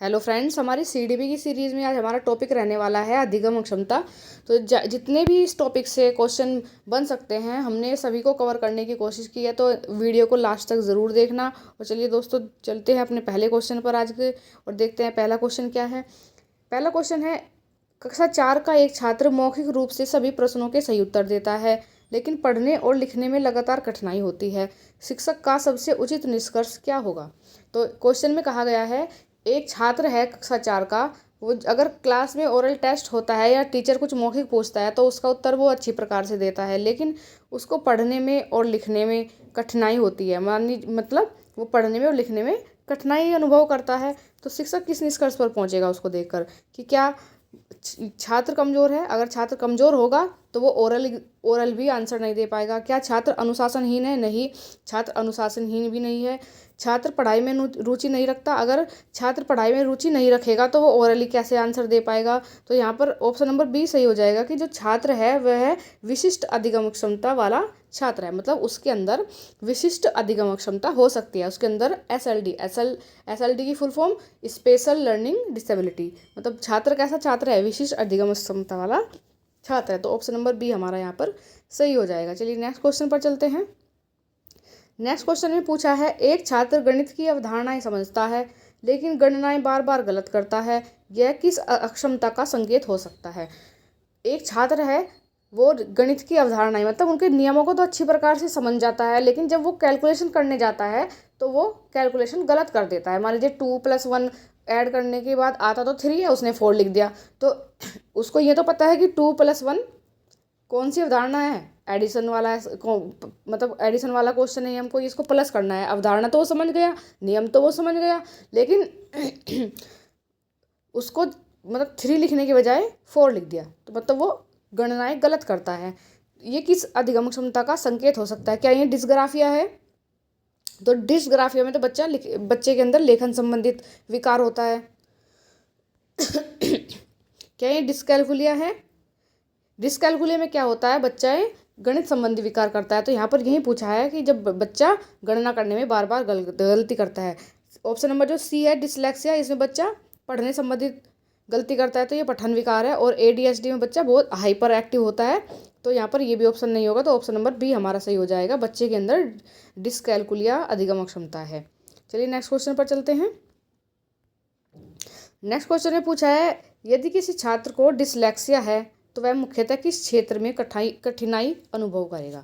Hello friends, हमारी CDP की series में आज हमारा टॉपिक रहने वाला है अधिगम क्षमता। तो जितने भी इस टॉपिक से क्वेश्चन बन सकते हैं हमने सभी को कवर करने की कोशिश की है, तो वीडियो को लास्ट तक ज़रूर देखना। और चलिए दोस्तों, चलते हैं अपने पहले क्वेश्चन पर आज के और देखते हैं पहला क्वेश्चन क्या है। पहला क्वेश्चन है, कक्षा 4 का एक छात्र मौखिक रूप से सभी प्रश्नों के सही उत्तर देता है, लेकिन पढ़ने और लिखने में लगातार कठिनाई होती है। शिक्षक का सबसे उचित निष्कर्ष क्या होगा। तो क्वेश्चन में कहा गया है, एक छात्र है कक्षा 4 का, वो अगर क्लास में ओरल टेस्ट होता है या टीचर कुछ मौखिक पूछता है तो उसका उत्तर वो अच्छी प्रकार से देता है, लेकिन उसको पढ़ने में और लिखने में कठिनाई होती है। मतलब वो पढ़ने में और लिखने में कठिनाई अनुभव करता है। तो शिक्षक किस निष्कर्ष पर पहुंचेगा उसको देखकर कि क्या छात्र कमज़ोर है। अगर छात्र कमज़ोर होगा तो वो ओरल भी आंसर नहीं दे पाएगा। क्या छात्र अनुशासनहीन है? नहीं, छात्र अनुशासनहीन भी नहीं है। छात्र पढ़ाई में रुचि नहीं रखता। अगर छात्र पढ़ाई में रुचि नहीं रखेगा तो वो ओरली कैसे आंसर दे पाएगा। तो यहाँ पर ऑप्शन नंबर बी सही हो जाएगा कि जो छात्र है वह विशिष्ट अधिगम क्षमता वाला छात्र है। मतलब उसके अंदर विशिष्ट अधिगम क्षमता हो सकती है। उसके अंदर एसएलडी की full form special learning disability. मतलब छात्र कैसा छात्र है? विशिष्ट अधिगम क्षमता वाला छात्र है। तो ऑप्शन नंबर बी हमारा यहाँ पर सही हो जाएगा। चलिए नेक्स्ट क्वेश्चन पर चलते हैं। नेक्स्ट क्वेश्चन में पूछा है, एक छात्र गणित की अवधारणाएं समझता है लेकिन गणनाएं बार बार गलत करता है। यह किस अक्षमता का संकेत हो सकता है। एक छात्र है, वो गणित की अवधारणाएं मतलब उनके नियमों को तो अच्छी प्रकार से समझ जाता है, लेकिन जब वो कैलकुलेशन करने जाता है तो वो कैलकुलेशन गलत कर देता है। मान लीजिए 2+1 ऐड करने के बाद आता तो 3 है, उसने 4 लिख दिया। तो उसको ये तो पता है कि 2+1 कौन सी अवधारणा है, एडिशन वाला है, मतलब एडिशन वाला क्वेश्चन है, हमको इसको प्लस करना है। अवधारणा तो वो समझ गया, नियम तो वो समझ गया, लेकिन उसको मतलब 3 लिखने के बजाय 4 लिख दिया, तो मतलब वो गणनाएं गलत करता है। ये किस अधिगम क्षमता का संकेत हो सकता है। क्या ये डिस्ग्राफिया है? तो डिस्ग्राफिया में तो बच्चे के अंदर लेखन संबंधित विकार होता है। क्या ये डिस्कैलकुलिया है? डिस्कैलकुलिया में क्या होता है, बच्चा गणित संबंधी विकार करता है। तो यहाँ पर यही पूछा है कि जब बच्चा गणना करने में बार बार गलती करता है। ऑप्शन नंबर जो सी है डिसलेक्सिया, इसमें बच्चा पढ़ने संबंधित गलती करता है, तो ये पठन विकार है। और एडीएचडी में बच्चा बहुत हाइपर एक्टिव होता है, तो यहाँ पर ये भी ऑप्शन नहीं होगा। तो ऑप्शन नंबर बी हमारा सही हो जाएगा, बच्चे के अंदर डिस्कैलकुलिया अधिगम क्षमता है। चलिए नेक्स्ट क्वेश्चन पर चलते हैं। नेक्स्ट क्वेश्चन में पूछा है, यदि किसी छात्र को डिसलेक्सिया है तो वह मुख्यतः किस क्षेत्र में कठिनाई अनुभव करेगा।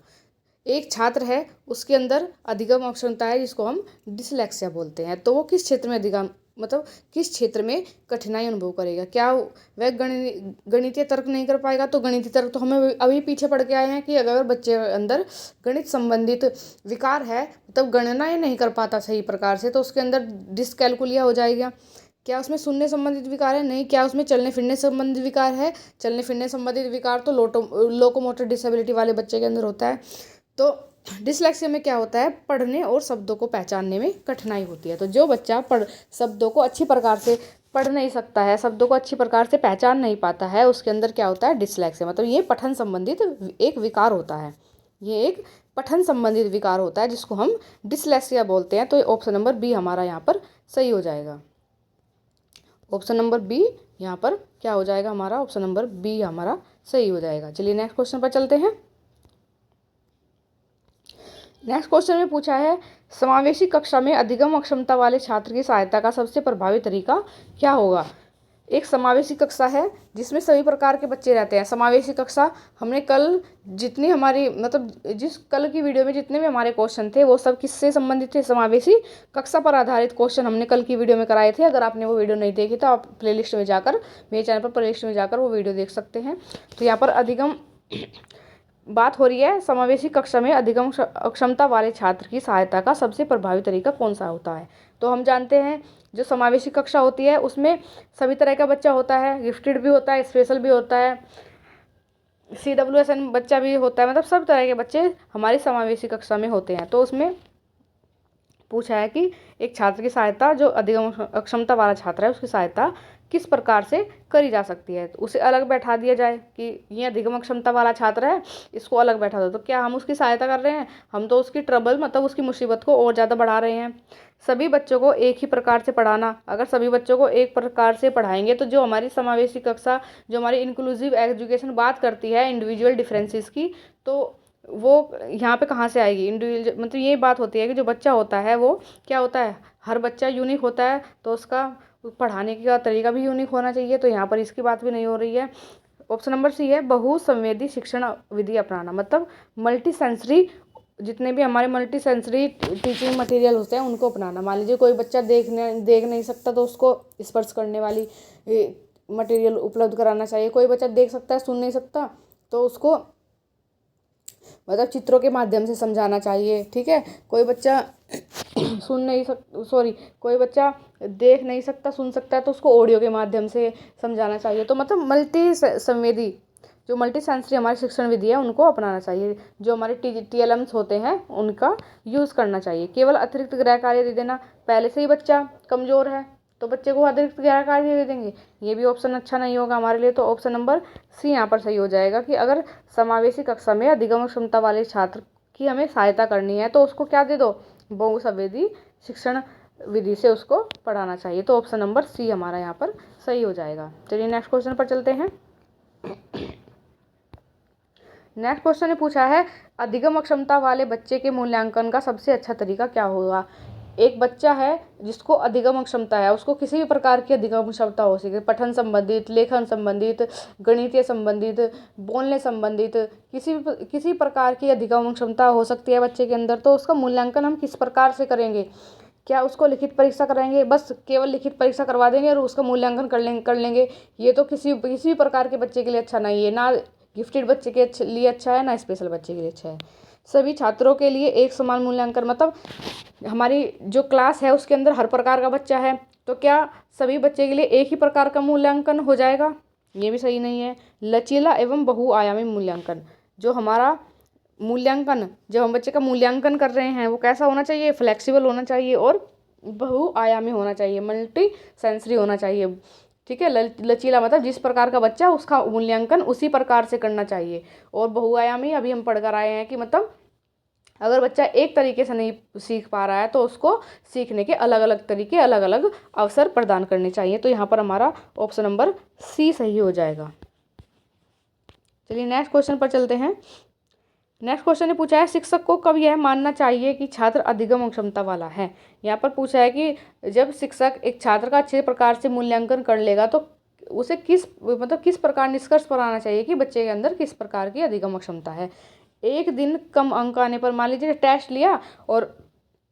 एक छात्र है, उसके अंदर अधिगम अक्षमता है जिसको हम डिसलेक्सिया बोलते हैं, तो वो किस क्षेत्र में किस क्षेत्र में कठिनाई अनुभव करेगा। क्या वह गणितीय तर्क नहीं कर पाएगा। तो गणितीय तर्क तो हमें अभी पीछे पढ़ के आए हैं कि अगर बच्चे अंदर गणित संबंधित विकार है, मतलब गणनाएं नहीं कर पाता सही प्रकार से, तो उसके अंदर डिसकैलकुलिया हो जाएगा। क्या उसमें सुनने संबंधित विकार है? नहीं। क्या उसमें चलने फिरने संबंधित विकार है? चलने फिरने संबंधित विकार तो लोकोमोटर डिसेबिलिटी वाले बच्चे के अंदर होता है। तो डिसलेक्सिया में क्या होता है, पढ़ने और शब्दों को पहचानने में कठिनाई होती है। तो जो बच्चा शब्दों को अच्छी प्रकार से पढ़ नहीं सकता है, शब्दों को अच्छी प्रकार से पहचान नहीं पाता है, उसके अंदर क्या होता है, डिसलेक्सिया। मतलब ये पठन संबंधित एक विकार होता है। ये एक पठन संबंधित विकार होता है जिसको हम डिसलेक्सिया बोलते हैं। तो ऑप्शन नंबर बी हमारा यहाँ पर सही हो जाएगा। ऑप्शन नंबर बी यहाँ पर क्या हो जाएगा, हमारा ऑप्शन नंबर बी हमारा सही हो जाएगा। चलिए नेक्स्ट क्वेश्चन पर चलते हैं। नेक्स्ट क्वेश्चन में पूछा है, समावेशी कक्षा में अधिगम अक्षमता वाले छात्र की सहायता का सबसे प्रभावी तरीका क्या होगा। एक समावेशी कक्षा है जिसमें सभी प्रकार के बच्चे रहते हैं। समावेशी कक्षा हमने कल जितनी हमारी जिस कल की वीडियो में जितने भी हमारे क्वेश्चन थे वो सब किससे संबंधित थे, समावेशी कक्षा पर आधारित क्वेश्चन हमने कल की वीडियो में कराए थे। अगर आपने वो वीडियो नहीं देखी तो आप प्लेलिस्ट में जाकर, मेरे चैनल पर प्लेलिस्ट में जाकर वो वीडियो देख सकते हैं। तो यहाँ पर अधिगम बात हो रही है, समावेशी कक्षा में अधिगम अक्षमता वाले छात्र की सहायता का सबसे प्रभावी तरीका कौन सा होता है। तो हम जानते हैं जो समावेशी कक्षा होती है उसमें सभी तरह का बच्चा होता है, गिफ्टेड भी होता है, स्पेशल भी होता है, CWSN बच्चा भी होता है, मतलब सब तरह के बच्चे हमारी समावेशी कक्षा में होते हैं। तो उसमें पूछा है कि एक छात्र की सहायता, जो अधिगम अक्षमता वाला छात्र है उसकी सहायता किस प्रकार से करी जा सकती है। तो उसे अलग बैठा दिया जाए कि ये अधिगम अक्षमता वाला छात्र है, इसको अलग बैठा दो। तो क्या हम उसकी सहायता कर रहे हैं? हम तो उसकी ट्रबल मतलब उसकी मुसीबत को और ज़्यादा बढ़ा रहे हैं। सभी बच्चों को एक ही प्रकार से पढ़ाना, अगर सभी बच्चों को एक प्रकार से पढ़ाएंगे तो जो हमारी समावेशी कक्षा, जो हमारी इंक्लूसिव एजुकेशन बात करती है इंडिविजुअल डिफरेंसेस की, तो वो यहाँ पे कहाँ से आएगी? इंडिविजुअल मतलब ये बात होती है कि जो बच्चा होता है वो क्या होता है, हर बच्चा यूनिक होता है, तो उसका पढ़ाने का तरीका भी यूनिक होना चाहिए। तो यहाँ पर इसकी बात भी नहीं हो रही है। ऑप्शन नंबर सी है बहुसंवेदी शिक्षण विधि अपनाना, मतलब मल्टी सेंसरी, जितने भी हमारे मल्टी सेंसरी टीचिंग मटेरियल होते हैं उनको अपनाना। मान लीजिए कोई बच्चा देख नहीं सकता तो उसको स्पर्श करने वाली मटेरियल उपलब्ध कराना चाहिए। कोई बच्चा देख सकता है, सुन नहीं सकता, तो उसको मतलब चित्रों के माध्यम से समझाना चाहिए। ठीक है, कोई बच्चा कोई बच्चा देख नहीं सकता, सुन सकता है, तो उसको ऑडियो के माध्यम से समझाना चाहिए। तो मतलब मल्टी संवेदी, जो मल्टी सेंसरी हमारी शिक्षण विधि है उनको अपनाना चाहिए। जो हमारे TLMs होते हैं उनका यूज़ करना चाहिए। केवल अतिरिक्त गृह कार्य दे देना, पहले से ही बच्चा कमज़ोर है तो बच्चे को अतिरिक्त गृह कार्य दे देंगे, ये भी ऑप्शन अच्छा नहीं होगा हमारे लिए। तो ऑप्शन नंबर सी यहाँ पर सही हो जाएगा कि अगर समावेशी कक्षा में अधिगम क्षमता वाले छात्र की हमें सहायता करनी है तो उसको क्या दे दो, बहुसंवेदी शिक्षण विधि से उसको पढ़ाना चाहिए। तो ऑप्शन नंबर सी हमारा यहाँ पर सही हो जाएगा। चलिए नेक्स्ट क्वेश्चन पर चलते हैं। नेक्स्ट क्वेश्चन ने पूछा है अधिगम अक्षमता वाले बच्चे के मूल्यांकन का सबसे अच्छा तरीका क्या होगा। एक बच्चा है जिसको अधिगम अक्षमता है, उसको किसी भी प्रकार की अधिगम क्षमता हो सके, पठन संबंधित, लेखन संबंधित, गणितीय संबंधित, बोलने संबंधित, किसी प्रकार की अधिगम क्षमता हो सकती है बच्चे के अंदर। तो उसका मूल्यांकन हम किस प्रकार से करेंगे? क्या उसको लिखित परीक्षा कराएंगे? बस केवल लिखित परीक्षा करवा देंगे और उसका मूल्यांकन कर लेंगे? ये तो किसी भी प्रकार के बच्चे के लिए अच्छा नहीं है, ना गिफ्टेड बच्चे के लिए अच्छा है, ना स्पेशल बच्चे के लिए अच्छा है। सभी छात्रों के लिए एक समान मूल्यांकन, मतलब हमारी जो क्लास है उसके अंदर हर प्रकार का बच्चा है, तो क्या सभी बच्चे के लिए एक ही प्रकार का मूल्यांकन हो जाएगा? ये भी सही नहीं है। लचीला एवं बहुआयामी मूल्यांकन, जो हमारा मूल्यांकन, जब हम बच्चे का मूल्यांकन कर रहे हैं वो कैसा होना चाहिए? फ्लेक्सिबल होना चाहिए और बहुआयामी होना चाहिए, मल्टी सेंसरी होना चाहिए। ठीक है, लचीला मतलब जिस प्रकार का बच्चा उसका मूल्यांकन उसी प्रकार से करना चाहिए। और बहुआयामी अभी हम पढ़ कर आए हैं कि मतलब अगर बच्चा एक तरीके से नहीं सीख पा रहा है तो उसको सीखने के अलग अलग तरीके, अलग अलग अवसर प्रदान करने चाहिए। तो यहाँ पर हमारा ऑप्शन नंबर सी सही हो जाएगा। चलिए नेक्स्ट क्वेश्चन पर चलते हैं। नेक्स्ट क्वेश्चन ने पूछा है शिक्षक को कब यह मानना चाहिए कि छात्र अधिगम क्षमता वाला है। यहाँ पर पूछा है कि जब शिक्षक एक छात्र का अच्छे प्रकार से मूल्यांकन कर लेगा तो उसे किस प्रकार निष्कर्ष पर आना चाहिए कि बच्चे के अंदर किस प्रकार की अधिगम क्षमता है। एक दिन कम अंक आने पर, मान लीजिए टेस्ट लिया और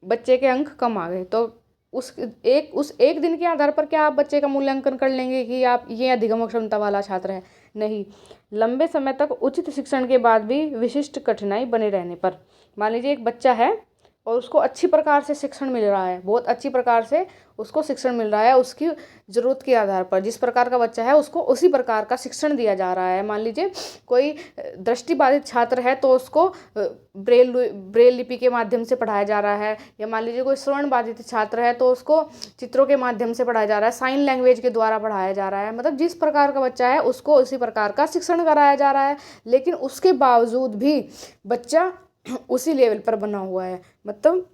बच्चे के अंक कम आ गए, तो उस एक दिन के आधार पर क्या आप बच्चे का मूल्यांकन कर लेंगे कि आप ये अधिगम क्षमता वाला छात्र है? नहीं। लंबे समय तक उचित शिक्षण के बाद भी विशिष्ट कठिनाई बने रहने पर, मान लीजिए एक बच्चा है और उसको अच्छी प्रकार से शिक्षण मिल रहा है, बहुत अच्छी प्रकार से उसको शिक्षण मिल रहा है, उसकी ज़रूरत के आधार पर जिस प्रकार का बच्चा है उसको उसी प्रकार का शिक्षण दिया जा रहा है। मान लीजिए कोई दृष्टिबाधित छात्र है तो उसको ब्रेल लिपि के माध्यम से पढ़ाया जा रहा है, या मान लीजिए कोई श्रवण बाधित छात्र है तो उसको चित्रों के माध्यम से पढ़ाया जा रहा है, साइन लैंग्वेज के द्वारा पढ़ाया जा रहा है। मतलब जिस प्रकार का बच्चा है उसको उसी प्रकार का शिक्षण कराया जा रहा है, लेकिन उसके बावजूद भी बच्चा उसी लेवल पर बना हुआ है, मतलब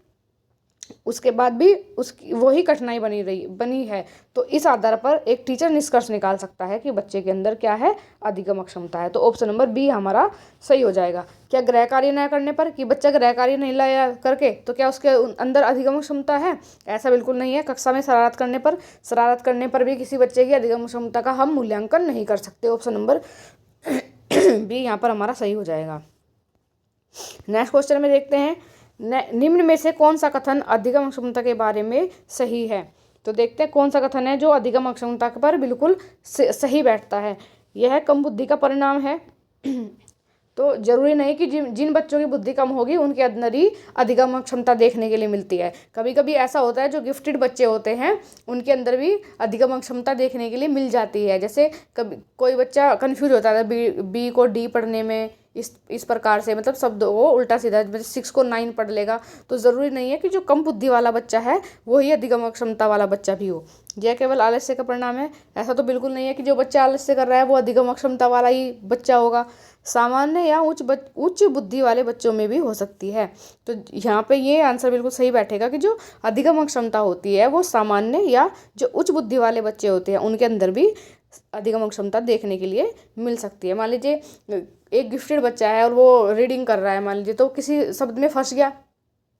उसके बाद भी उसकी वही कठिनाई बनी है। तो इस आधार पर एक टीचर निष्कर्ष निकाल सकता है कि बच्चे के अंदर क्या है, अधिगम क्षमता है। तो ऑप्शन नंबर बी हमारा सही हो जाएगा। क्या गृह कार्य न करने पर, कि बच्चा गृह कार्य नहीं लाया करके तो क्या उसके अंदर अधिगम क्षमता है? ऐसा बिल्कुल नहीं है। कक्षा में शरारत करने पर भी किसी बच्चे की अधिगम क्षमता का हम मूल्यांकन नहीं कर सकते। ऑप्शन नंबर बी यहाँ पर हमारा सही हो जाएगा। नेक्स्ट क्वेश्चन में देखते हैं निम्न में से कौन सा कथन अधिगम क्षमता के बारे में सही है। तो देखते हैं कौन सा कथन है जो अधिगम क्षमता पर बिल्कुल सही बैठता है। यह कम बुद्धि का परिणाम है। तो जरूरी नहीं कि जिन बच्चों की बुद्धि कम होगी उनके अंदर ही अधिगम क्षमता देखने के लिए मिलती है। कभी कभी ऐसा होता है जो गिफ्टेड बच्चे होते हैं उनके अंदर भी अधिगम क्षमता देखने के लिए मिल जाती है। जैसे कभी कोई बच्चा कंफ्यूज होता है बी को डी पढ़ने में, इस प्रकार से, मतलब शब्दों को उल्टा सीधा, मतलब 6 को 9 पढ़ लेगा। तो ज़रूरी नहीं है कि जो कम बुद्धि वाला बच्चा है वही अधिगम क्षमता वाला बच्चा भी हो। यह केवल आलस्य का परिणाम है? ऐसा तो बिल्कुल नहीं है कि जो बच्चा आलस्य कर रहा है वो अधिगम क्षमता वाला ही बच्चा होगा। सामान्य या उच्च बुद्धि वाले बच्चों में भी हो सकती है। तो यहाँ पे ये आंसर बिल्कुल सही बैठेगा कि जो अधिगम क्षमता होती है वो सामान्य या जो उच्च बुद्धि वाले बच्चे होते हैं उनके अंदर भी अधिगम क्षमता देखने के लिए मिल सकती है। मान लीजिए एक गिफ्टेड बच्चा है और वो रीडिंग कर रहा है, मान लीजिए, तो किसी शब्द में फंस गया,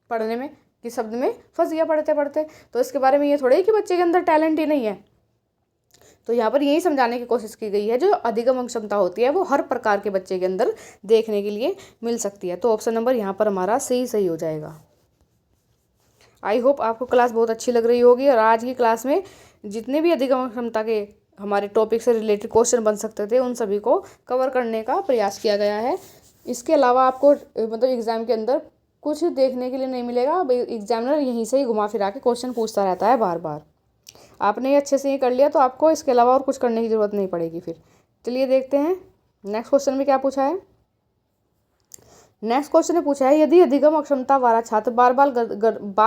पढ़ने में किसी शब्द में फंस गया पढ़ते पढ़ते, तो इसके बारे में ये थोड़ा ही कि बच्चे के अंदर टैलेंट ही नहीं है। तो यहाँ पर यही समझाने की कोशिश की गई है जो अधिगम क्षमता होती है वो हर प्रकार के बच्चे के अंदर देखने के लिए मिल सकती है। तो ऑप्शन नंबर यहाँ पर हमारा सही हो जाएगा। आई होप आपको क्लास बहुत अच्छी लग रही होगी, और आज की क्लास में जितने भी अधिगम क्षमता के हमारे टॉपिक से रिलेटेड क्वेश्चन बन सकते थे उन सभी को कवर करने का प्रयास किया गया है। इसके अलावा आपको मतलब एग्ज़ाम के अंदर कुछ देखने के लिए नहीं मिलेगा। एग्जामिनर यहीं से ही घुमा फिरा के क्वेश्चन पूछता रहता है बार बार। आपने ये अच्छे से ही कर लिया तो आपको इसके अलावा और कुछ करने की ज़रूरत नहीं पड़ेगी फिर। चलिए देखते हैं नेक्स्ट क्वेश्चन में क्या पूछा है। नेक्स्ट क्वेश्चन ने पूछा है, यदि अधिगम अक्षमता वाला छात्र बार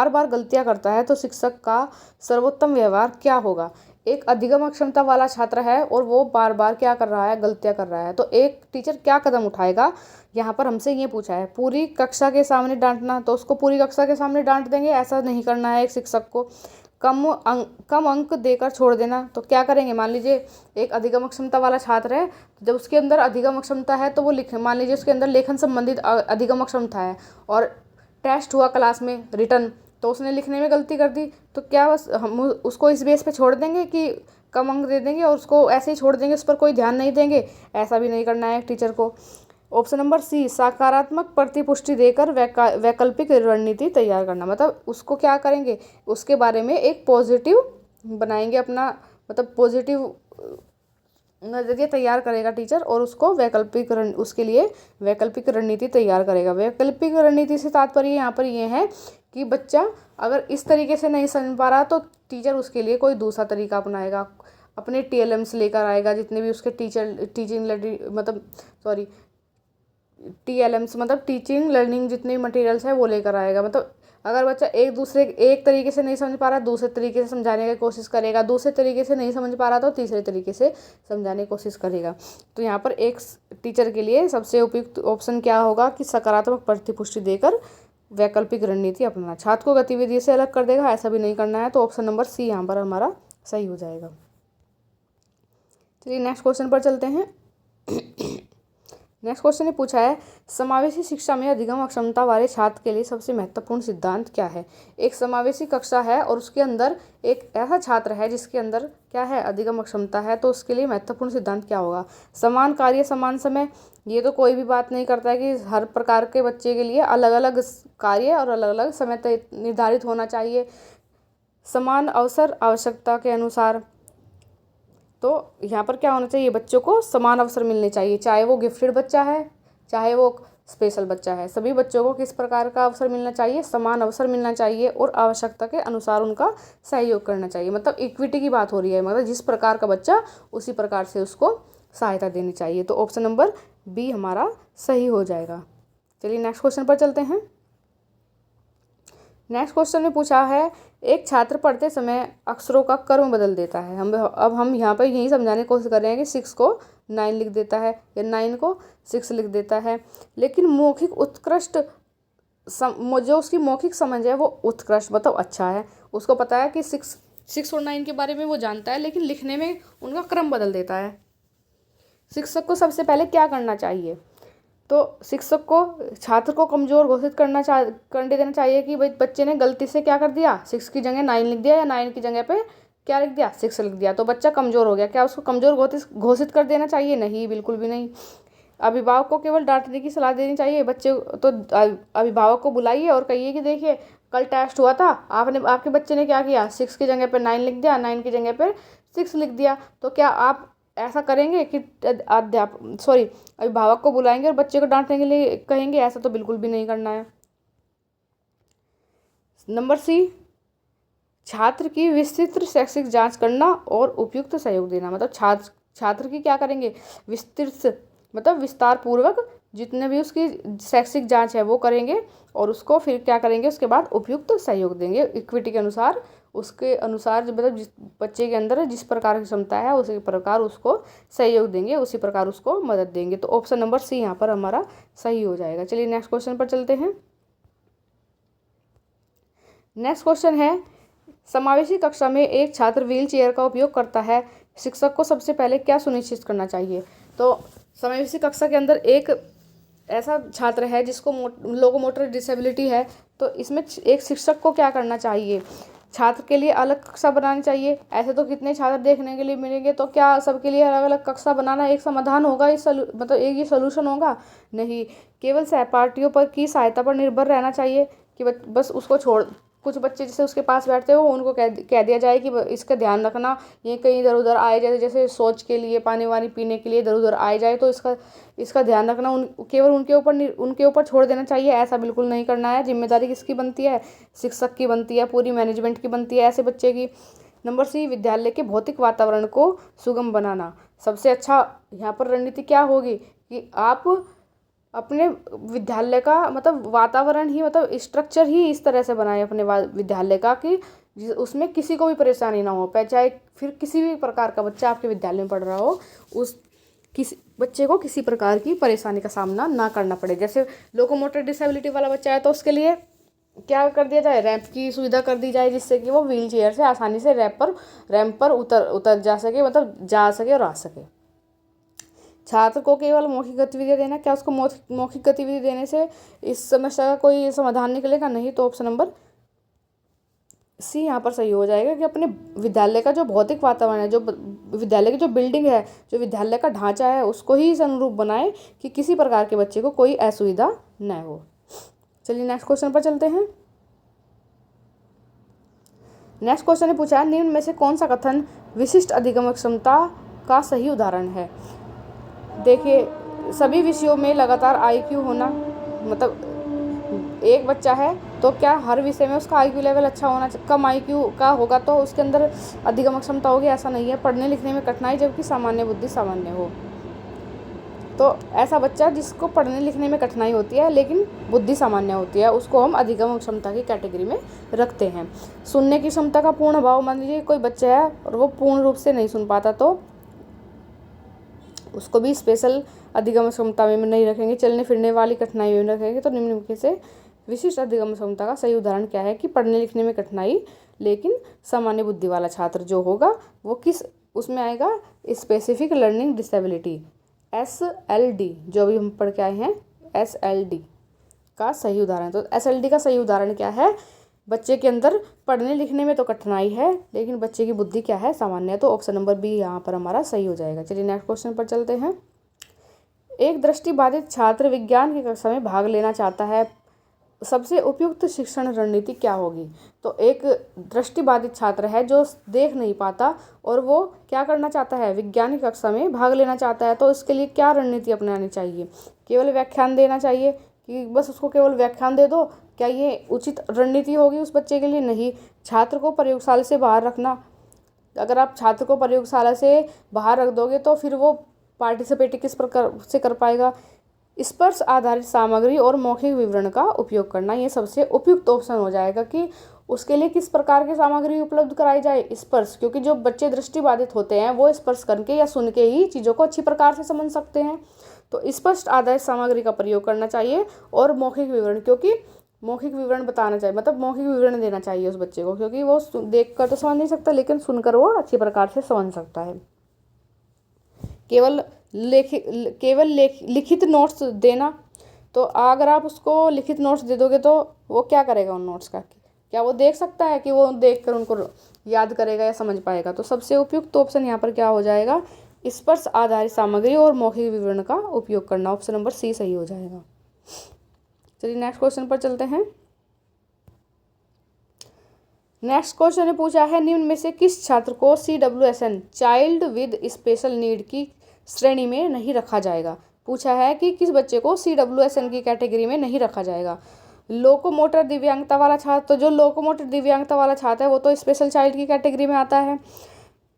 बार गलतियां करता है तो शिक्षक का सर्वोत्तम व्यवहार क्या होगा। एक अधिगम अक्षमता वाला छात्र है और वो बार बार क्या कर रहा है, गलतियां कर रहा है, तो एक टीचर क्या कदम उठाएगा। यहाँ पर हमसे ये पूछा है पूरी कक्षा के सामने डांटना, तो उसको पूरी कक्षा के सामने डांट देंगे, ऐसा नहीं करना है एक शिक्षक को। कम अंक देकर छोड़ देना, तो क्या करेंगे। मान लीजिए एक अधिगम क्षमता वाला छात्र है, जब उसके अंदर अधिगम क्षमता है तो वो मान लीजिए उसके अंदर लेखन संबंधित अधिगम क्षमता है और टेस्ट हुआ क्लास में रिटर्न, तो उसने लिखने में गलती कर दी, तो क्या बस हम उसको इस बेस पे छोड़ देंगे कि कम अंक दे देंगे और उसको ऐसे ही छोड़ देंगे, उस पर कोई ध्यान नहीं देंगे। ऐसा भी नहीं करना है टीचर को। ऑप्शन नंबर सी, सकारात्मक प्रतिपुष्टि देकर वैकल्पिक रणनीति तैयार करना, मतलब उसको क्या करेंगे, उसके बारे में एक पॉजिटिव बनाएंगे अपना, मतलब पॉजिटिव नज़रिया तैयार करेगा टीचर और उसको उसके लिए वैकल्पिक रणनीति तैयार करेगा। वैकल्पिक रणनीति से तात्पर्य यहाँ पर ये है कि बच्चा अगर इस तरीके से नहीं समझ पा रहा तो टीचर उसके लिए कोई दूसरा तरीका अपनाएगा, अपने TLMs लेकर आएगा, जितने भी उसके TLMs मतलब टीचिंग लर्निंग जितने मटेरियल्स है वो लेकर आएगा। मतलब अगर बच्चा एक तरीके से नहीं समझ पा रहा दूसरे तरीके से समझाने की कोशिश करेगा, दूसरे तरीके से नहीं समझ पा रहा तो तीसरे तरीके से समझाने की कोशिश करेगा। तो यहाँ पर एक टीचर के लिए सबसे उपयुक्त ऑप्शन क्या होगा कि सकारात्मक प्रतिपुष्टि देकर वैकल्पिक रणनीति अपनाना। छात्र को गतिविधि से अलग कर देगा, ऐसा भी नहीं करना है। तो ऑप्शन नंबर सी यहाँ पर हमारा सही हो जाएगा। चलिए नेक्स्ट क्वेश्चन पर चलते हैं। नेक्स्ट क्वेश्चन ने पूछा है, समावेशी शिक्षा में अधिगम अक्षमता वाले छात्र के लिए सबसे महत्वपूर्ण सिद्धांत क्या है। एक समावेशी कक्षा है और उसके अंदर एक ऐसा छात्र है जिसके अंदर क्या है, अधिगम अक्षमता है, तो उसके लिए महत्वपूर्ण सिद्धांत क्या होगा। समान कार्य समान समय, ये तो कोई भी बात नहीं करता है कि हर प्रकार के बच्चे के लिए अलग अलग कार्य और अलग अलग समय निर्धारित होना चाहिए। समान अवसर आवश्यकता के अनुसार, तो यहाँ पर क्या होना चाहिए, बच्चों को समान अवसर मिलने चाहिए, चाहे वो गिफ्टेड बच्चा है चाहे वो स्पेशल बच्चा है, सभी बच्चों को किस प्रकार का अवसर मिलना चाहिए, समान अवसर मिलना चाहिए और आवश्यकता के अनुसार उनका सहयोग करना चाहिए। मतलब इक्विटी की बात हो रही है, मतलब जिस प्रकार का बच्चा उसी प्रकार से उसको सहायता देनी चाहिए। तो ऑप्शन नंबर बी हमारा सही हो जाएगा। चलिए नेक्स्ट क्वेश्चन पर चलते हैं। नेक्स्ट क्वेश्चन में पूछा है, एक छात्र पढ़ते समय अक्षरों का क्रम बदल देता है। हम यहाँ पर यही समझाने की कोशिश कर रहे हैं कि 6 को 9 लिख देता है या 9 को 6 लिख देता है, लेकिन मौखिक उत्कृष्ट जो उसकी मौखिक समझ है वो उत्कृष्ट मतलब अच्छा है, उसको पता है कि 6 और 9 के बारे में वो जानता है, लेकिन लिखने में उनका क्रम बदल देता है। शिक्षक को सबसे पहले क्या करना चाहिए, तो शिक्षक को छात्र को कमज़ोर घोषित कर देना चाहिए कि भाई बच्चे ने गलती से क्या कर दिया, 6 की जगह 9 लिख दिया या 9 की जगह पे क्या लिख दिया, 6 लिख दिया, तो बच्चा कमज़ोर हो गया। क्या उसको कमज़ोर घोषित कर देना चाहिए, नहीं, बिल्कुल भी नहीं। अभिभावक को केवल डांटने की सलाह देनी चाहिए। बच्चे तो अभिभावक को बुलाइए और कहिए कि देखिए कल टेस्ट हुआ था, आपके बच्चे ने क्या किया, 6 की जगह पर 9 लिख दिया, 9 की जगह पर 6 लिख दिया, तो क्या आप ऐसा करेंगे कि अभिभावक को बुलाएंगे और बच्चे को डांटने के लिए कहेंगे, ऐसा तो बिल्कुल भी नहीं करना है। नंबर सी, छात्र की विस्तृत शैक्षिक जांच करना और उपयुक्त सहयोग देना, मतलब छात्र की क्या करेंगे, विस्तृत मतलब विस्तार पूर्वक जितने भी उसकी शैक्षिक जांच है वो करेंगे और उसको फिर क्या करेंगे, उसके बाद उपयुक्त सहयोग देंगे इक्विटी के अनुसार, उसके अनुसार मतलब जिस बच्चे के अंदर जिस प्रकार की क्षमता है उसी प्रकार उसको सहयोग देंगे, उसी प्रकार उसको मदद देंगे। तो ऑप्शन नंबर सी यहाँ पर हमारा सही हो जाएगा। चलिए नेक्स्ट क्वेश्चन पर चलते हैं। नेक्स्ट क्वेश्चन है, समावेशी कक्षा में एक छात्र व्हील चेयर का उपयोग करता है, शिक्षक को सबसे पहले क्या सुनिश्चित करना चाहिए। तो समावेशी कक्षा के अंदर एक ऐसा छात्र है जिसको लोकोमोटर डिसेबिलिटी है, तो इसमें एक शिक्षक को क्या करना चाहिए, छात्र के लिए अलग कक्षा बनानी चाहिए। ऐसे तो कितने छात्र देखने के लिए मिलेंगे, तो क्या सबके लिए अलग अलग कक्षा बनाना एक समाधान होगा, मतलब एक ये सोल्यूशन होगा? नहीं, केवल सहपाठियों पर की सहायता पर निर्भर रहना चाहिए कि बस उसको छोड़, कुछ बच्चे जैसे उसके पास बैठते हो उनको कह दिया जाए कि इसका ध्यान रखना, ये कहीं इधर उधर आए जाए, जैसे शौच के लिए पानी वानी पीने के लिए इधर उधर आए जाए तो इसका ध्यान रखना, केवल उनके ऊपर छोड़ देना चाहिए। ऐसा बिल्कुल नहीं करना है। जिम्मेदारी किसकी बनती है? शिक्षक की बनती है, पूरी मैनेजमेंट की बनती है ऐसे बच्चे की। नंबर सी, विद्यालय के भौतिक वातावरण को सुगम बनाना। सबसे अच्छा यहाँ पर रणनीति क्या होगी कि आप अपने विद्यालय का मतलब वातावरण ही, मतलब स्ट्रक्चर ही इस तरह से बनाए अपने विद्यालय का कि उसमें किसी को भी परेशानी ना हो, चाहे फिर किसी भी प्रकार का बच्चा आपके विद्यालय में पढ़ रहा हो, उस किसी बच्चे को किसी प्रकार की परेशानी का सामना ना करना पड़े। जैसे लोकोमोटर डिसेबिलिटी वाला बच्चा है तो उसके लिए क्या कर दिया जाए, रैंप की सुविधा कर दी जाए, जिससे कि वो व्हील चेयर से आसानी से रैंप पर उतर जा सके, मतलब जा सके और आ सके। छात्र को केवल मौखिक गतिविधियाँ देना, क्या उसको मौखिक गतिविधि देने से इस समस्या का कोई समाधान निकलेगा? नहीं। तो ऑप्शन नंबर सी यहाँ पर सही हो जाएगा कि अपने विद्यालय का जो भौतिक वातावरण है, जो विद्यालय की जो बिल्डिंग है, जो विद्यालय का ढांचा है, उसको ही इस अनुरूप बनाए कि किसी प्रकार के बच्चे को कोई असुविधा न हो। चलिए नेक्स्ट क्वेश्चन पर चलते हैं। नेक्स्ट क्वेश्चन ने पूछा, निम्न में से कौन सा कथन विशिष्ट अधिगम क्षमता का सही उदाहरण है। देखिए, सभी विषयों में लगातार IQ होना, मतलब एक बच्चा है तो क्या हर विषय में उसका IQ लेवल अच्छा होना, कम IQ का होगा तो उसके अंदर अधिगम क्षमता होगी, ऐसा नहीं है। पढ़ने लिखने में कठिनाई जबकि सामान्य बुद्धि सामान्य हो, तो ऐसा बच्चा जिसको पढ़ने लिखने में कठिनाई होती है लेकिन बुद्धि सामान्य होती है, उसको हम अधिगम क्षमता की कैटेगरी में रखते हैं। सुनने की क्षमता का पूर्ण अभाव, मान लीजिए कोई बच्चा है और वो पूर्ण रूप से नहीं सुन पाता तो उसको भी स्पेशल अधिगम क्षमता में नहीं रखेंगे। चलने फिरने वाली कठिनाई में रखेंगे। तो निम्नलिखित में से विशिष्ट अधिगम क्षमता का सही उदाहरण क्या है कि पढ़ने लिखने में कठिनाई लेकिन सामान्य बुद्धि वाला छात्र जो होगा वो किस उसमें आएगा, स्पेसिफिक लर्निंग डिसेबिलिटी, SLD, जो अभी हम पढ़ के आए हैं, SLD का सही उदाहरण। तो SLD का सही उदाहरण क्या है, बच्चे के अंदर पढ़ने लिखने में तो कठिनाई है लेकिन बच्चे की बुद्धि क्या है, सामान्य है। तो ऑप्शन नंबर बी यहाँ पर हमारा सही हो जाएगा। चलिए नेक्स्ट क्वेश्चन पर चलते हैं। एक दृष्टिबाधित छात्र विज्ञान की कक्षा में भाग लेना चाहता है, सबसे उपयुक्त शिक्षण रणनीति क्या होगी। तो एक दृष्टिबाधित छात्र है जो देख नहीं पाता और वो क्या करना चाहता है, विज्ञान की कक्षा में भाग लेना चाहता है, तो इसके लिए क्या रणनीति अपनानी चाहिए। केवल व्याख्यान देना चाहिए कि बस उसको केवल व्याख्यान दे दो, क्या ये उचित रणनीति होगी उस बच्चे के लिए? नहीं। छात्र को प्रयोगशाला से बाहर रखना, अगर आप छात्र को प्रयोगशाला से बाहर रख दोगे तो फिर वो पार्टिसिपेट किस प्रकार से कर पाएगा। स्पर्श आधारित सामग्री और मौखिक विवरण का उपयोग करना, ये सबसे उपयुक्त ऑप्शन हो जाएगा कि उसके लिए किस प्रकार की सामग्री उपलब्ध कराई जाए। स्पर्श, क्योंकि जो बच्चे दृष्टिबाधित होते हैं वो स्पर्श करके या सुन के ही चीज़ों को अच्छी प्रकार से समझ सकते हैं, तो स्पष्ट आधारित सामग्री का प्रयोग करना चाहिए। और मौखिक विवरण, क्योंकि मौखिक विवरण बताना चाहिए, मतलब मौखिक विवरण देना चाहिए उस बच्चे को, क्योंकि वो देख कर तो समझ नहीं सकता लेकिन सुनकर वो अच्छी प्रकार से समझ सकता है। केवल लिखित नोट्स देना, तो अगर आप उसको लिखित नोट्स दे दोगे तो वो क्या करेगा उन नोट्स का, क्या वो देख सकता है कि वो देख कर उनको याद करेगा या समझ पाएगा। तो सबसे उपयुक्त ऑप्शन यहाँ पर क्या हो जाएगा, स्पर्श आधारित सामग्री और मौखिक विवरण का उपयोग करना, ऑप्शन नंबर सी सही हो जाएगा। चलिए नेक्स्ट क्वेश्चन पर चलते हैं। नेक्स्ट क्वेश्चन ने पूछा है, निम्न में से किस छात्र को CWSN child with special need की श्रेणी में नहीं रखा जाएगा। पूछा है कि किस बच्चे को CWSN की कैटेगरी में नहीं रखा जाएगा। लोकोमोटर दिव्यांगता वाला छात्र, तो जो लोकोमोटर दिव्यांगता वाला छात्र है वो तो स्पेशल चाइल्ड की कैटेगरी में आता है।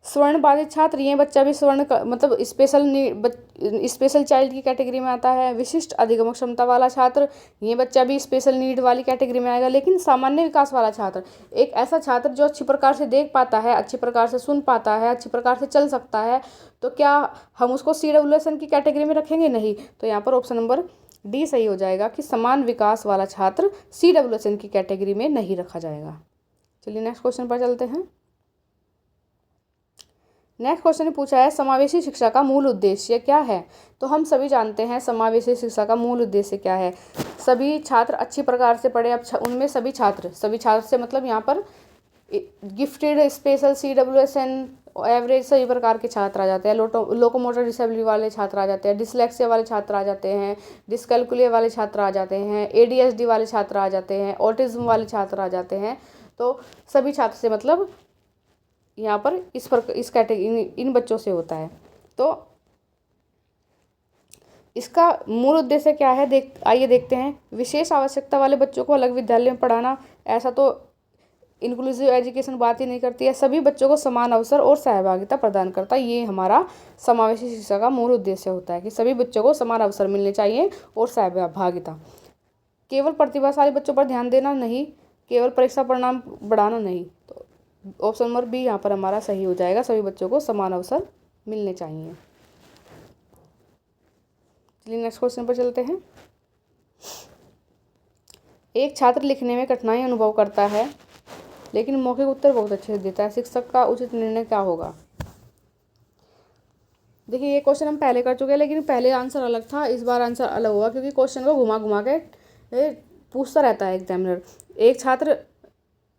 स्वर्ण बाधित छात्र, ये बच्चा भी स्वर्ण का मतलब स्पेशल चाइल्ड की कैटेगरी में आता है। विशिष्ट अधिगम क्षमता वाला छात्र, ये बच्चा भी स्पेशल नीड वाली कैटेगरी में आएगा। लेकिन सामान्य विकास वाला छात्र, एक ऐसा छात्र जो अच्छी प्रकार से देख पाता है, अच्छी प्रकार से सुन पाता है, अच्छी प्रकार से चल सकता है, तो क्या हम उसको CWSN की कैटेगरी में रखेंगे? नहीं। तो यहाँ पर ऑप्शन नंबर डी सही हो जाएगा कि समान विकास वाला छात्र CWSN की कैटेगरी में नहीं रखा जाएगा। चलिए नेक्स्ट क्वेश्चन पर चलते हैं। नेक्स्ट क्वेश्चन ने पूछा है समावेशी शिक्षा का मूल उद्देश्य क्या है? तो हम सभी जानते हैं समावेशी शिक्षा का मूल उद्देश्य क्या है। सभी छात्र अच्छी प्रकार से पढ़े। अब उनमें सभी छात्र से मतलब यहाँ पर गिफ्टेड, स्पेशल, CWSN, एवरेज सभी प्रकार के छात्र आ जाते हैं। लोकोमोटर डिसेबिलिटी वाले छात्र आ जाते हैं, डिसलेक्सिया वाले छात्र आ जाते हैं, डिसकैलकुलिया वाले छात्र आ जाते हैं, ADHD वाले छात्र आ जाते हैं, ऑटिज्म वाले छात्र आ जाते हैं। तो सभी छात्र से मतलब यहाँ पर इस कैटेगरी इन बच्चों से होता है। तो इसका मूल उद्देश्य क्या है, आइए देखते हैं। विशेष आवश्यकता वाले बच्चों को अलग विद्यालय में पढ़ाना, ऐसा तो इंक्लूसिव एजुकेशन बात ही नहीं करती है। सभी बच्चों को समान अवसर और सहभागिता प्रदान करता है। ये हमारा समावेशी शिक्षा का मूल उद्देश्य होता है कि सभी बच्चों को समान अवसर मिलने चाहिए और सहभागिता। केवल प्रतिभाशाली बच्चों पर ध्यान देना नहीं, केवल परीक्षा परिणाम बढ़ाना नहीं। तो ऑप्शन नंबर बी यहाँ पर हमारा सही हो जाएगा, सभी बच्चों को समान अवसर मिलने चाहिए। चलिए नेक्स्ट क्वेश्चन पर चलते हैं। एक छात्र लिखने में कठिनाई अनुभव करता है लेकिन मौखिक उत्तर बहुत अच्छे से देता है, शिक्षक का उचित निर्णय क्या होगा? देखिए ये क्वेश्चन हम पहले कर चुके हैं, लेकिन पहले आंसर अलग था, इस बार आंसर अलग होगा क्योंकि क्वेश्चन को घुमा घुमा के पूछता रहता है एग्जामिनर। एक छात्र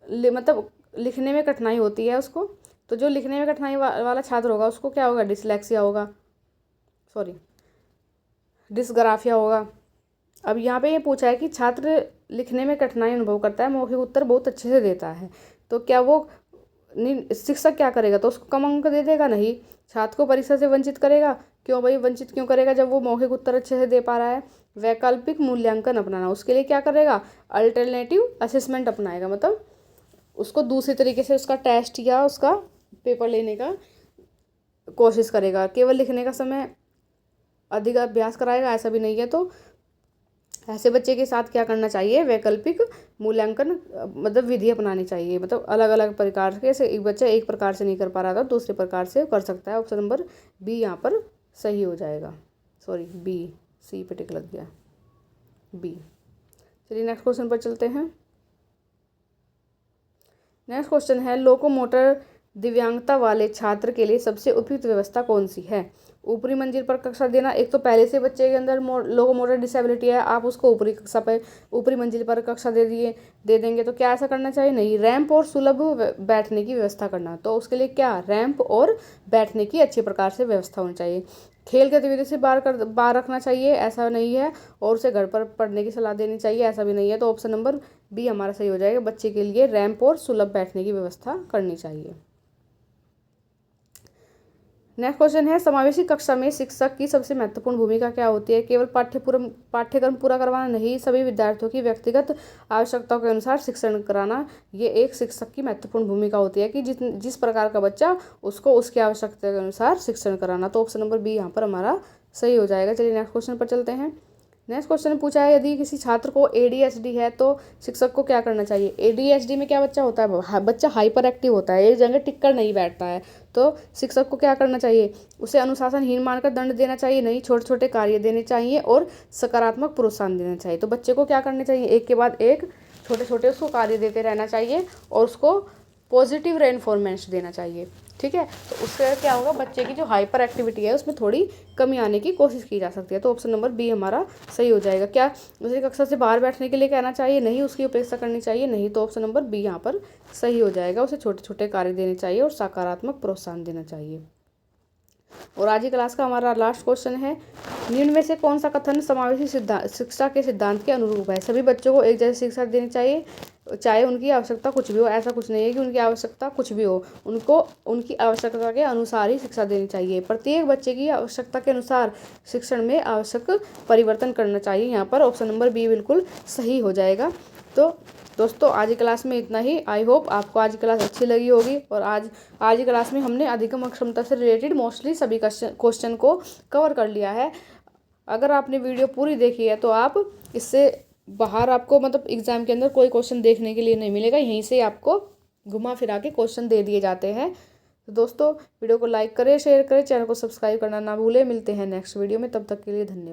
मतलब लिखने में कठिनाई होती है उसको, तो जो लिखने में कठिनाई वाला छात्र होगा उसको क्या होगा? डिसलेक्सिया होगा, डिसग्राफिया होगा। अब यहाँ पे ये पूछा है कि छात्र लिखने में कठिनाई अनुभव करता है, मौखिक उत्तर बहुत अच्छे से देता है, तो क्या वो शिक्षक क्या करेगा? तो उसको कम अंक दे देगा? नहीं। छात्र को परीक्षा से वंचित करेगा? क्यों भाई वंचित क्यों करेगा जब वो मौखिक उत्तर अच्छे से दे पा रहा है? वैकल्पिक मूल्यांकन अपनाना, उसके लिए क्या करेगा? अल्टरनेटिव असेसमेंट अपनाएगा, मतलब उसको दूसरे तरीके से उसका टेस्ट या उसका पेपर लेने का कोशिश करेगा। केवल लिखने का समय अधिक अभ्यास कराएगा ऐसा भी नहीं है। तो ऐसे बच्चे के साथ क्या करना चाहिए? वैकल्पिक मूल्यांकन मतलब विधि अपनानी चाहिए, मतलब अलग अलग प्रकार के। एक बच्चा एक प्रकार से नहीं कर पा रहा था दूसरे प्रकार से कर सकता है। ऑप्शन नंबर बी यहाँ पर सही हो जाएगा। बी, सी पे टिक लग गया, बी। चलिए नेक्स्ट क्वेश्चन पर चलते हैं। नेक्स्ट क्वेश्चन है लोकोमोटर दिव्यांगता वाले छात्र के लिए सबसे उपयुक्त व्यवस्था कौन सी है? ऊपरी मंजिल पर कक्षा देना, एक तो पहले से बच्चे के अंदर लोकोमोटर डिसेबिलिटी है, आप उसको ऊपरी मंजिल पर कक्षा दे देंगे, तो क्या ऐसा करना चाहिए? नहीं। रैंप और सुलभ बैठने की व्यवस्था करना, तो उसके लिए क्या? रैंप और बैठने की अच्छी प्रकार से व्यवस्था होनी चाहिए। खेल गतिविधि से बाहर रखना चाहिए, ऐसा नहीं है, और उसे घर पर पढ़ने की सलाह देनी चाहिए, ऐसा भी नहीं है। तो ऑप्शन नंबर बी हमारा सही हो जाएगा, बच्चे के लिए रैंप और सुलभ बैठने की व्यवस्था करनी चाहिए। नेक्स्ट क्वेश्चन है समावेशी कक्षा में शिक्षक की सबसे महत्वपूर्ण भूमिका क्या होती है? केवल पाठ्यक्रम पूरा करवाना नहीं, सभी विद्यार्थियों की व्यक्तिगत आवश्यकताओं के अनुसार शिक्षण कराना, ये एक शिक्षक की महत्वपूर्ण भूमिका होती है कि जिस प्रकार का बच्चा उसको उसकी आवश्यकता के अनुसार शिक्षण कराना। तो ऑप्शन नंबर बी यहाँ पर हमारा सही हो जाएगा। चलिए नेक्स्ट क्वेश्चन पर चलते हैं। नेक्स्ट क्वेश्चन पूछा है यदि किसी छात्र को ADHD है तो शिक्षक को क्या करना चाहिए? ADHD में क्या बच्चा होता है? बच्चा हाइपर एक्टिव होता है, एक जगह टिक कर नहीं बैठता है, तो शिक्षक को क्या करना चाहिए? उसे अनुशासनहीन मानकर दंड देना चाहिए? नहीं। छोटे छोटे कार्य देने चाहिए और सकारात्मक प्रोत्साहन देना चाहिए। तो बच्चे को क्या करना चाहिए? एक के बाद एक छोटे छोटे उसको कार्य देते रहना चाहिए और उसको पॉजिटिव रेनफोर्समेंट्स देना चाहिए। ठीक है, तो उससे क्या होगा? बच्चे की जो हाइपर एक्टिविटी है उसमें थोड़ी कमी आने की कोशिश की जा सकती है। तो ऑप्शन नंबर बी हमारा सही हो जाएगा। क्या उसे कक्षा से बाहर बैठने के लिए कहना चाहिए? नहीं। उसकी उपेक्षा करनी चाहिए? नहीं। तो ऑप्शन नंबर बी यहाँ पर सही हो जाएगा, उसे छोटे छोटे कार्य देने चाहिए और सकारात्मक प्रोत्साहन देना चाहिए। और आज की क्लास का हमारा लास्ट क्वेश्चन है निम्न में से कौन सा कथन समावेशी शिक्षा के सिद्धांत के अनुरूप है? सभी बच्चों को एक जैसी शिक्षा देनी चाहिए, चाहे उनकी आवश्यकता कुछ भी हो। ऐसा कुछ नहीं है कि उनकी आवश्यकता कुछ भी हो, उनको उनकी आवश्यकता के अनुसार ही शिक्षा देनी चाहिए। प्रत्येक बच्चे की आवश्यकता के अनुसार शिक्षण में आवश्यक परिवर्तन करना चाहिए। यहाँ पर ऑप्शन नंबर बी बिल्कुल सही हो जाएगा। तो दोस्तों आज की क्लास में इतना ही। आई होप आपको आज की क्लास अच्छी लगी होगी। और आज की क्लास में हमने अधिगम अक्षमता से रिलेटेड मोस्टली सभी क्वेश्चन को कवर कर लिया है। अगर आपने वीडियो पूरी देखी है तो आप इससे बाहर आपको मतलब एग्ज़ाम के अंदर कोई क्वेश्चन देखने के लिए नहीं मिलेगा, यहीं से आपको घुमा फिरा के क्वेश्चन दे दिए जाते हैं। तो दोस्तों वीडियो को लाइक करें, शेयर करें, चैनल को सब्सक्राइब करना ना भूलें। मिलते हैं नेक्स्ट वीडियो में, तब तक के लिए धन्यवाद।